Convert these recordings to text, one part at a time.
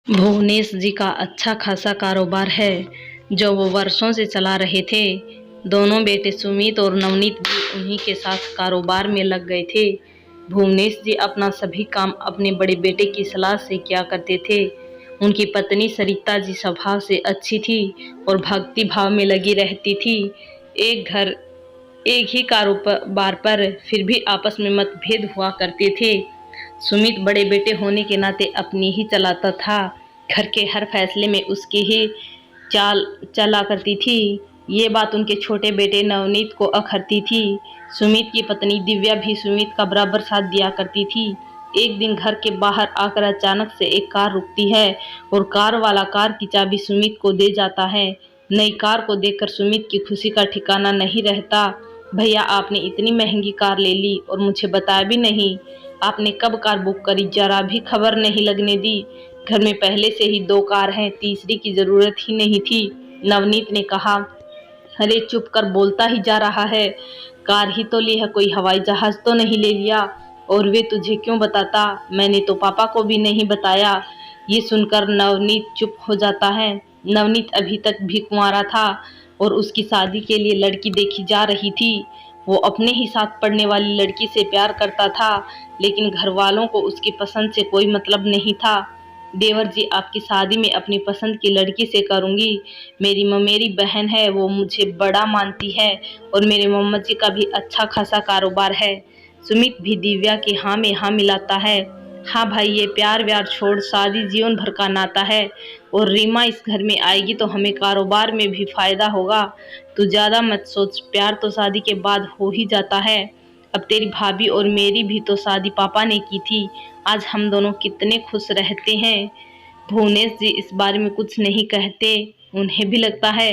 भुवनेश जी का अच्छा खासा कारोबार है जो वो वर्षों से चला रहे थे। दोनों बेटे सुमित और नवनीत भी उन्हीं के साथ कारोबार में लग गए थे। भुवनेश जी अपना सभी काम अपने बड़े बेटे की सलाह से किया करते थे। उनकी पत्नी सरिता जी स्वभाव से अच्छी थी और भक्ति भाव में लगी रहती थी। एक घर एक ही कारोबार पर फिर भी आपस में मतभेद हुआ करते थे। सुमित बड़े बेटे होने के नाते अपनी ही चलाता था। घर के हर फैसले में उसकी ही चाल चला करती थी। ये बात उनके छोटे बेटे नवनीत को अखरती थी। सुमित की पत्नी दिव्या भी सुमित का बराबर साथ दिया करती थी। एक दिन घर के बाहर आकर अचानक से एक कार रुकती है और कार वाला कार की चाबी सुमित को दे जाता है। नई कार को देखकर सुमित की खुशी का ठिकाना नहीं रहता। भैया, आपने इतनी महंगी कार ले ली और मुझे बताया भी नहीं। आपने कब कार बुक करी, जरा भी खबर नहीं लगने दी। घर में पहले से ही 2 कार हैं, तीसरी की जरूरत ही नहीं थी। नवनीत ने कहा। अरे चुप कर, बोलता ही जा रहा है। कार ही तो ली है, कोई हवाई जहाज तो नहीं ले लिया। और वे तुझे क्यों बताता, मैंने तो पापा को भी नहीं बताया। ये सुनकर नवनीत चुप हो जाता है। नवनीत अभी तक भी कुंवारा था और उसकी शादी के लिए लड़की देखी जा रही थी। वो अपने ही साथ पढ़ने वाली लड़की से प्यार करता था, लेकिन घर वालों को उसकी पसंद से कोई मतलब नहीं था। देवर जी, आपकी शादी में अपनी पसंद की लड़की से करूंगी। मेरी ममेरी बहन है, वो मुझे बड़ा मानती है और मेरे मोहम्मद जी का भी अच्छा खासा कारोबार है। सुमित भी दिव्या की हाँ में हाँ मिलाता है। हाँ भाई, ये प्यार व्यार छोड़, शादी जीवन भर का नाता है और रीमा इस घर में आएगी तो हमें कारोबार में भी फायदा होगा। तू ज्यादा मत सोच, प्यार तो शादी के बाद हो ही जाता है। अब तेरी भाभी और मेरी भी तो शादी पापा ने की थी। आज हम दोनों कितने खुश रहते हैं। भुवनेश जी इस बारे में कुछ नहीं कहते। उन्हें भी लगता है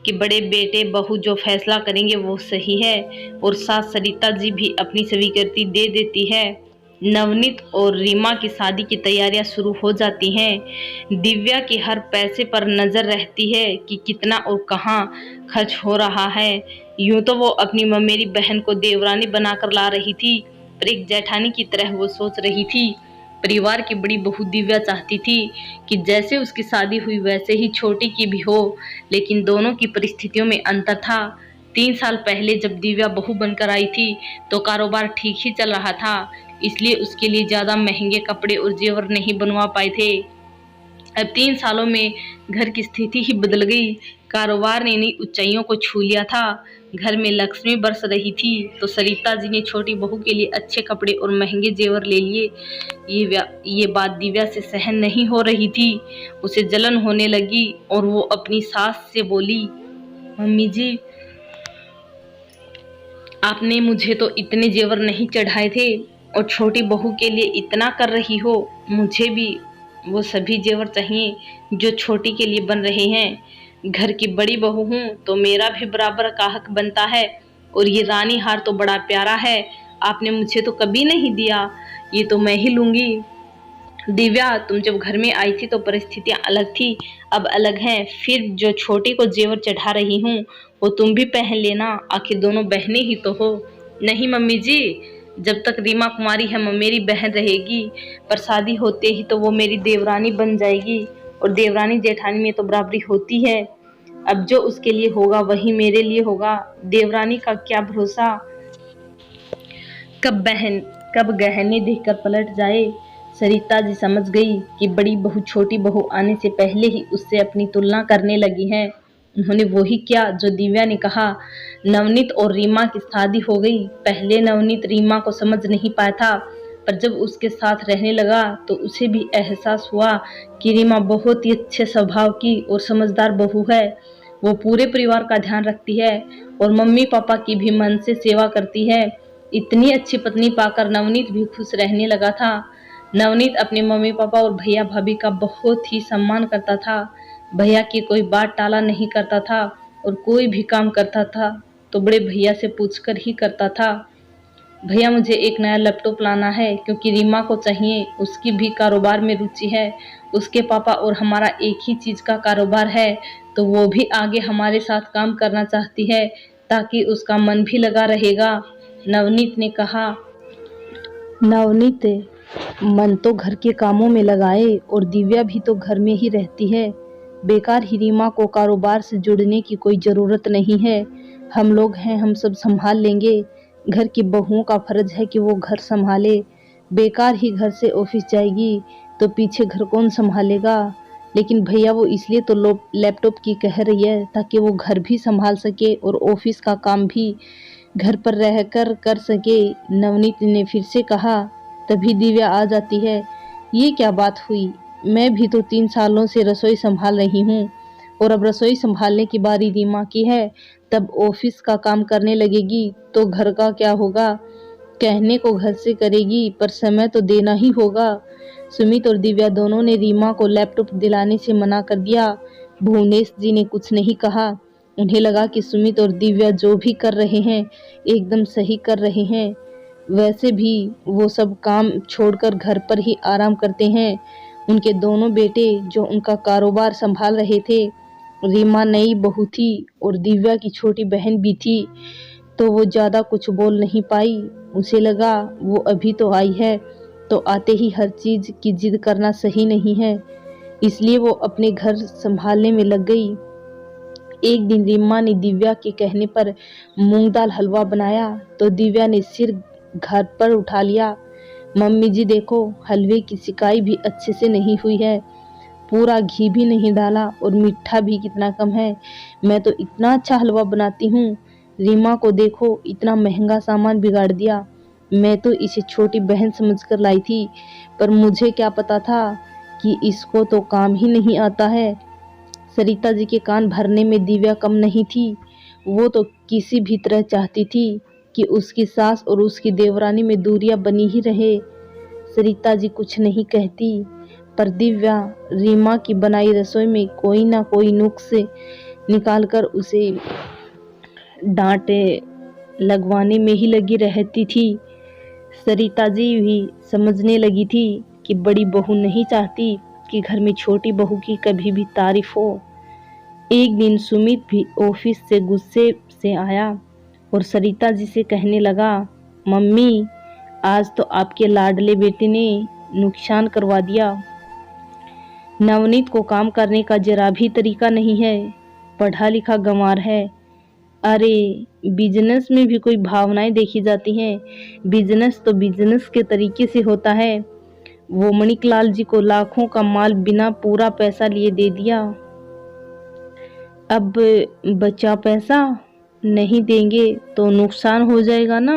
कि बड़े बेटे बहू जो फैसला करेंगे वो सही है और सास सरिता जी भी अपनी स्वीकृति दे देती है। नवनीत और रीमा की शादी की तैयारियां शुरू हो जाती हैं। दिव्या की हर पैसे पर नजर रहती है कि कितना और कहाँ खर्च हो रहा है। यूं तो वो अपनी ममेरी बहन को देवरानी बनाकर ला रही थी, पर एक जेठानी की तरह वो सोच रही थी। परिवार की बड़ी बहू दिव्या चाहती थी कि जैसे उसकी शादी हुई वैसे ही छोटी की भी हो, लेकिन दोनों की परिस्थितियों में अंतर था। 3 साल पहले जब दिव्या बहू बनकर आई थी तो कारोबार ठीक ही चल रहा था, इसलिए उसके लिए ज्यादा महंगे कपड़े और जेवर नहीं बनवा पाए थे। अब 3 सालों में घर की स्थिति ही बदल गई। कारोबार ने नई ऊंचाइयों को छू लिया था। घर में लक्ष्मी बरस रही थी तो सरिता जी ने छोटी बहू के लिए अच्छे कपड़े और महंगे जेवर ले लिए। ये बात दिव्या से सहन नहीं हो रही थी। उसे जलन होने लगी और वो अपनी सास से बोली, मम्मी जी, आपने मुझे तो इतने जेवर नहीं चढ़ाए थे और छोटी बहू के लिए इतना कर रही हो। मुझे भी वो सभी जेवर चाहिए जो छोटी के लिए बन रहे हैं। घर की बड़ी बहू हूँ तो मेरा भी बराबर का हक बनता है। और ये रानी हार तो बड़ा प्यारा है, आपने मुझे तो कभी नहीं दिया, ये तो मैं ही लूंगी। दिव्या, तुम जब घर में आई थी तो परिस्थितियां अलग थी, अब अलग हैं। फिर जो छोटी को जेवर चढ़ा रही हूँ वो तुम भी पहन लेना, आखिर दोनों बहनें ही तो हो। नहीं मम्मी जी, जब तक रीमा कुमारी है मेरी बहन रहेगी, पर शादी होते ही तो वो मेरी देवरानी बन जाएगी और देवरानी जेठानी में तो बराबरी होती है। अब जो उसके लिए होगा वही मेरे लिए होगा। देवरानी का क्या भरोसा, कब गहने देखकर पलट जाए। सरिता जी समझ गई कि बड़ी बहू छोटी बहू आने से पहले ही उससे अपनी तुलना करने लगी है। उन्होंने वही किया जो दिव्या ने कहा। नवनीत और रीमा की शादी हो गई। पहले नवनीत रीमा को समझ नहीं पाया था, पर जब उसके साथ रहने लगा तो उसे भी एहसास हुआ कि रीमा बहुत ही अच्छे स्वभाव की और समझदार बहू है। वो पूरे परिवार का ध्यान रखती है और मम्मी पापा की भी मन से सेवा करती है। इतनी अच्छी पत्नी पाकर नवनीत भी खुश रहने लगा था। नवनीत अपने मम्मी पापा और भैया भाभी का बहुत ही सम्मान करता था। भैया की कोई बात टाला नहीं करता था और कोई भी काम करता था तो बड़े भैया से पूछकर ही करता था। भैया, मुझे एक नया लैपटॉप लाना है क्योंकि रीमा को चाहिए, उसकी भी कारोबार में रुचि है। उसके पापा और हमारा एक ही चीज का कारोबार है तो वो भी आगे हमारे साथ काम करना चाहती है ताकि उसका मन भी लगा रहेगा, नवनीत ने कहा। नवनीत मन तो घर के कामों में लगाए और दिव्या भी तो घर में ही रहती है। बेकार ही रीमा को कारोबार से जुड़ने की कोई ज़रूरत नहीं है। हम लोग हैं, हम सब संभाल लेंगे। घर की बहुओं का फर्ज है कि वो घर संभाले। बेकार ही घर से ऑफिस जाएगी तो पीछे घर कौन संभालेगा। लेकिन भैया वो इसलिए तो लैपटॉप की कह रही है ताकि वो घर भी संभाल सके और ऑफिस का काम भी घर पर रहकर कर सके। नवनीत ने फिर से कहा। तभी दिव्या आ जाती है। ये क्या बात हुई? मैं भी तो 3 सालों से रसोई संभाल रही हूँ और अब रसोई संभालने की बारी रीमा की है। तब ऑफिस का काम करने लगेगी तो घर का क्या होगा? कहने को घर से करेगी पर समय तो देना ही होगा। सुमित और दिव्या दोनों ने रीमा को लैपटॉप दिलाने से मना कर दिया। भुवनेश जी ने कुछ नहीं कहा। उन्हें लगा कि सुमित और दिव्या जो भी कर रहे हैं एकदम सही कर रहे हैं। वैसे भी वो सब काम छोड़कर घर पर ही आराम करते हैं। उनके दोनों बेटे जो उनका कारोबार संभाल रहे थे। रीमा नई बहू थी और दिव्या की छोटी बहन भी थी, तो वो ज़्यादा कुछ बोल नहीं पाई। उसे लगा वो अभी तो आई है तो आते ही हर चीज़ की जिद करना सही नहीं है, इसलिए वो अपने घर संभालने में लग गई। एक दिन रीमा ने दिव्या के कहने पर मूंग दाल हलवा बनाया तो दिव्या ने सिर घर पर उठा लिया। मम्मी जी देखो, हलवे की सिकाई भी अच्छे से नहीं हुई है, पूरा घी भी नहीं डाला और मीठा भी कितना कम है। मैं तो इतना अच्छा हलवा बनाती हूँ, रीमा को देखो इतना महंगा सामान बिगाड़ दिया। मैं तो इसे छोटी बहन समझकर लाई थी, पर मुझे क्या पता था कि इसको तो काम ही नहीं आता है। सरिता जी के कान भरने में दिव्या कम नहीं थी। वो तो किसी भी तरह चाहती थी कि उसकी सास और उसकी देवरानी में दूरियां बनी ही रहे। सरिता जी कुछ नहीं कहती, पर दिव्या रीमा की बनाई रसोई में कोई ना कोई नुक्स निकालकर उसे डांटे लगवाने में ही लगी रहती थी। सरिता जी भी समझने लगी थी कि बड़ी बहू नहीं चाहती कि घर में छोटी बहू की कभी भी तारीफ हो। एक दिन सुमित भी ऑफिस से गुस्से से आया और सरिता जी से कहने लगा, मम्मी आज तो आपके लाडले बेटे ने नुकसान करवा दिया। नवनीत को काम करने का जरा भी तरीका नहीं है, पढ़ा लिखा गंवार है। अरे बिजनेस में भी कोई भावनाएं देखी जाती हैं। बिजनेस तो बिजनेस के तरीके से होता है। वो मणिकलाल जी को लाखों का माल बिना पूरा पैसा लिए दे दिया। अब बचा पैसा नहीं देंगे तो नुकसान हो जाएगा ना।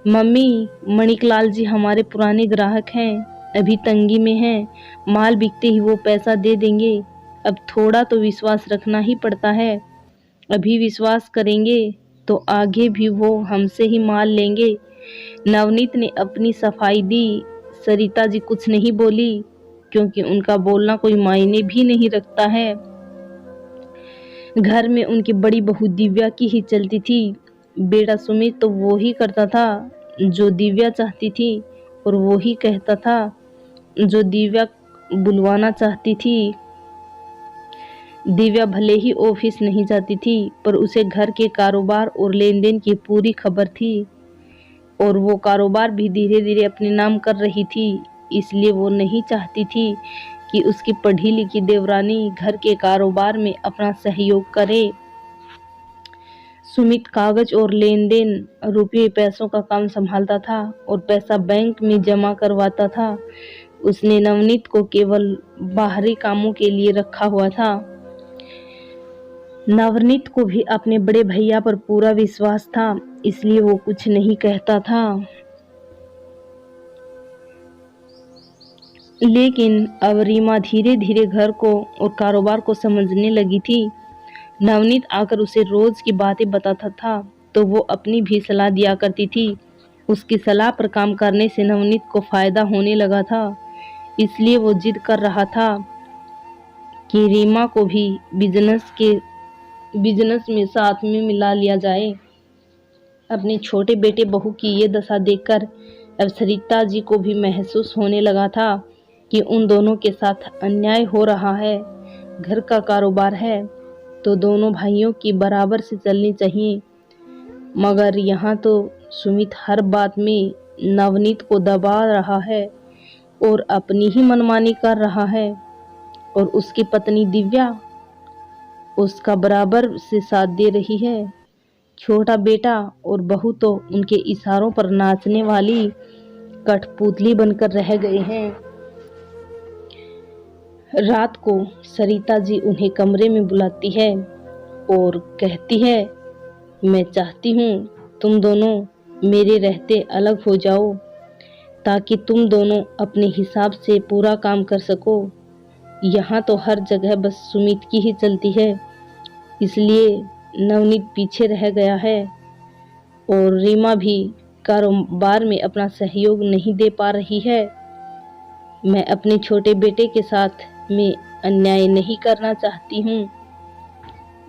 मम्मी मणिकलाल जी हमारे पुराने ग्राहक हैं, अभी तंगी में हैं, माल बिकते ही वो पैसा दे देंगे। अब थोड़ा तो विश्वास रखना ही पड़ता है। अभी विश्वास करेंगे तो आगे भी वो हमसे ही माल लेंगे। नवनीत ने अपनी सफाई दी। सरिता जी कुछ नहीं बोली क्योंकि उनका बोलना कोई मायने भी नहीं रखता है। घर में उनकी बड़ी बहू दिव्या की ही चलती थी। बेटा सुमित तो वो ही करता था जो दिव्या चाहती थी और वो ही कहता था जो दिव्या बुलवाना चाहती थी। दिव्या भले ही ऑफिस नहीं जाती थी, पर उसे घर के कारोबार और लेन देन की पूरी खबर थी और वो कारोबार भी धीरे धीरे अपने नाम कर रही थी। इसलिए वो नहीं चाहती थी कि उसकी पढ़ी लिखी देवरानी घर के कारोबार में अपना सहयोग करे। सुमित कागज और लेन देन रुपये पैसों का काम संभालता था और पैसा बैंक में जमा करवाता था। उसने नवनीत को केवल बाहरी कामों के लिए रखा हुआ था। नवनीत को भी अपने बड़े भैया पर पूरा विश्वास था, इसलिए वो कुछ नहीं कहता था। लेकिन अब रीमा धीरे धीरे घर को और कारोबार को समझने लगी थी। नवनीत आकर उसे रोज की बातें बताता था तो वो अपनी भी सलाह दिया करती थी। उसकी सलाह पर काम करने से नवनीत को फायदा होने लगा था, इसलिए वो जिद कर रहा था कि रीमा को भी बिजनेस में साथ में मिला लिया जाए। अपने छोटे बेटे बहू की ये दशा देखकर अब सरिता जी को भी महसूस होने लगा था कि उन दोनों के साथ अन्याय हो रहा है। घर का कारोबार है तो दोनों भाइयों की बराबर से चलनी चाहिए, मगर यहाँ तो सुमित हर बात में नवनीत को दबा रहा है और अपनी ही मनमानी कर रहा है, और उसकी पत्नी दिव्या उसका बराबर से साथ दे रही है। छोटा बेटा और बहू तो उनके इशारों पर नाचने वाली कठपुतली बनकर रह गए हैं। रात को सरिता जी उन्हें कमरे में बुलाती है और कहती है, मैं चाहती हूँ तुम दोनों मेरे रहते अलग हो जाओ, ताकि तुम दोनों अपने हिसाब से पूरा काम कर सको। यहाँ तो हर जगह बस सुमित की ही चलती है, इसलिए नवनीत पीछे रह गया है और रीमा भी कारोबार में अपना सहयोग नहीं दे पा रही है। मैं अपने छोटे बेटे के साथ में अन्याय नहीं करना चाहती हूँ।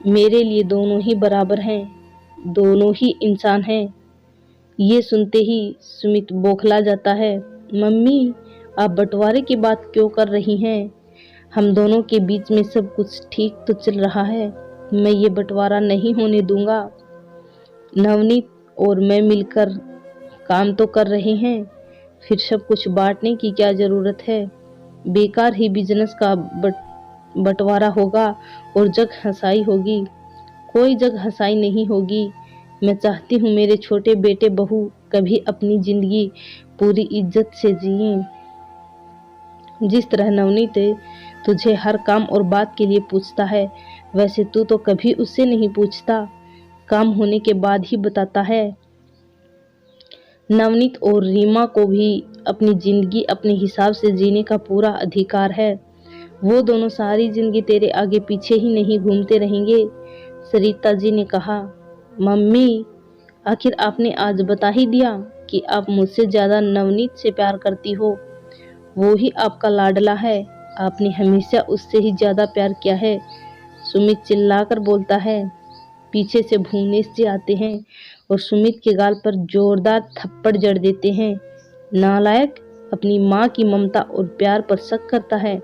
मेरे लिए दोनों ही बराबर हैं, दोनों ही इंसान हैं। ये सुनते ही सुमित बौखला जाता है। मम्मी, आप बंटवारे की बात क्यों कर रही हैं? हम दोनों के बीच में सब कुछ ठीक तो चल रहा है। मैं ये बंटवारा नहीं होने दूंगा। नवनीत और मैं मिलकर काम तो कर रहे हैं, फिर सब कुछ बांटने की क्या जरूरत है? बेकार ही बिजनेस का बंटवारा होगा और जग हंसाई होगी। कोई जग हंसाई नहीं होगी। मैं चाहती हूँ मेरे छोटे बेटे बहू कभी अपनी जिंदगी पूरी इज्जत से जिएं। जिस तरह नवनीत तुझे हर काम और बात के लिए पूछता है, वैसे तू तो कभी उससे नहीं पूछता, काम होने के बाद ही बताता है। नवनीत और रीमा को भी अपनी जिंदगी अपने हिसाब से जीने का पूरा अधिकार है। वो दोनों सारी जिंदगी तेरे आगे पीछे ही नहीं घूमते रहेंगे। सरिता जी ने कहा, मम्मी, आखिर आपने आज बता ही दिया कि आप मुझसे ज्यादा नवनीत से प्यार करती हो। वो ही आपका लाडला है, आपने हमेशा उससे ही ज्यादा प्यार किया है। सुमित चिल्लाकर बोलता है। पीछे से भुवनेश जी आते हैं और सुमित के गाल पर जोरदार थप्पड़ जड़ देते हैं। नालायक, अपनी माँ की ममता और प्यार पर शक करता है।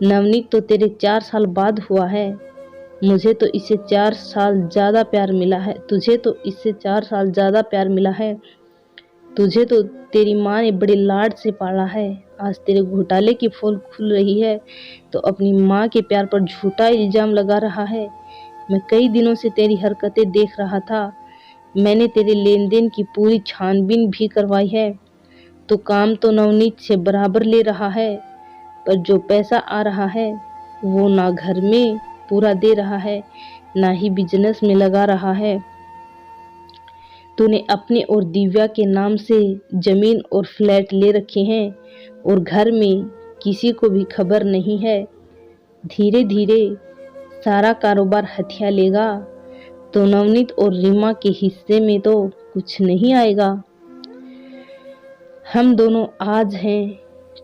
नवनीत तो तेरे 4 साल बाद हुआ है, मुझे तो इससे 4 साल ज्यादा प्यार मिला है। तुझे तो इससे 4 साल ज्यादा प्यार मिला है। तुझे तो तेरी माँ ने बड़े लाड से पाला है। आज तेरे घोटाले की पोल खुल रही है तो अपनी माँ के प्यार पर झूठा इल्जाम लगा रहा है। मैं कई दिनों से तेरी हरकतें देख रहा था। मैंने तेरे लेन देन की पूरी छानबीन भी करवाई है। तो काम तो नवनीत से बराबर ले रहा है, पर जो पैसा आ रहा है वो ना घर में पूरा दे रहा है, ना ही बिजनेस में लगा रहा है। तूने अपने और दिव्या के नाम से जमीन और फ्लैट ले रखे हैं और घर में किसी को भी खबर नहीं है। धीरे धीरे सारा कारोबार हथिया लेगा तो नवनीत और रीमा के हिस्से में तो कुछ नहीं आएगा। हम दोनों आज हैं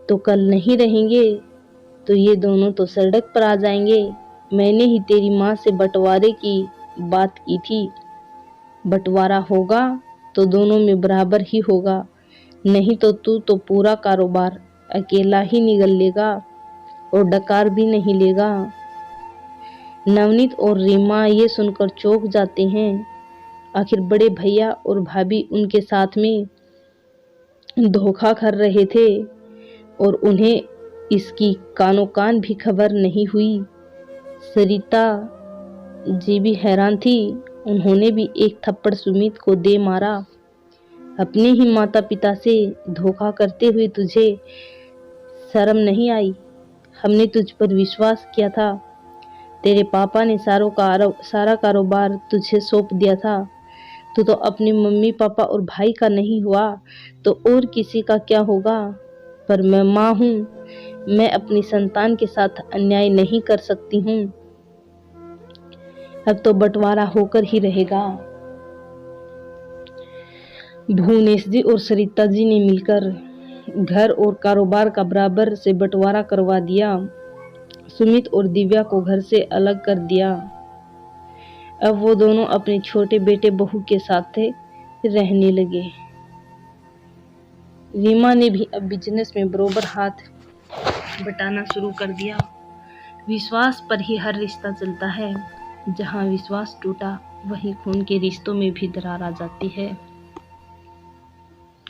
तो कल नहीं रहेंगे, तो ये दोनों तो सड़क पर आ जाएंगे। मैंने ही तेरी माँ से बंटवारे की बात की थी। बंटवारा होगा तो दोनों में बराबर ही होगा, नहीं तो तू तो पूरा कारोबार अकेला ही निगल लेगा और डकार भी नहीं लेगा। नवनीत और रीमा ये सुनकर चौंक जाते हैं। आखिर बड़े भैया और भाभी उनके साथ में धोखा कर रहे थे और उन्हें इसकी कानो कान भी खबर नहीं हुई। सरिता जी भी हैरान थी। उन्होंने भी एक थप्पड़ सुमित को दे मारा। अपने ही माता पिता से धोखा करते हुए तुझे शर्म नहीं आई? हमने तुझ पर विश्वास किया था। तेरे पापा ने सारा कारोबार तुझे सौंप दिया था। तू तो अपने मम्मी पापा और भाई का नहीं हुआ तो और किसी का क्या होगा? पर मैं माँ हूँ, मैं अपनी संतान के साथ अन्याय नहीं कर सकती हूँ। अब तो बंटवारा होकर ही रहेगा। भुवनेश जी और सरिता जी ने मिलकर घर और कारोबार का बराबर से बंटवारा करवा दिया। सुमित और दिव्या को घर से अलग कर दिया। अब वो दोनों अपने छोटे बेटे बहू के साथ रहने लगे। रीमा ने भी अब बिजनेस में बरोबर हाथ बटाना शुरू कर दिया। विश्वास पर ही हर रिश्ता चलता है। जहाँ विश्वास टूटा वहीं खून के रिश्तों में भी दरार आ जाती है।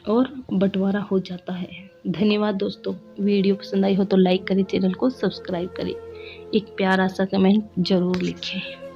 और बंटवारा हो जाता है। धन्यवाद दोस्तों। वीडियो पसंद आई हो तो लाइक करें, चैनल को सब्सक्राइब करें, एक प्यारा सा कमेंट ज़रूर लिखें।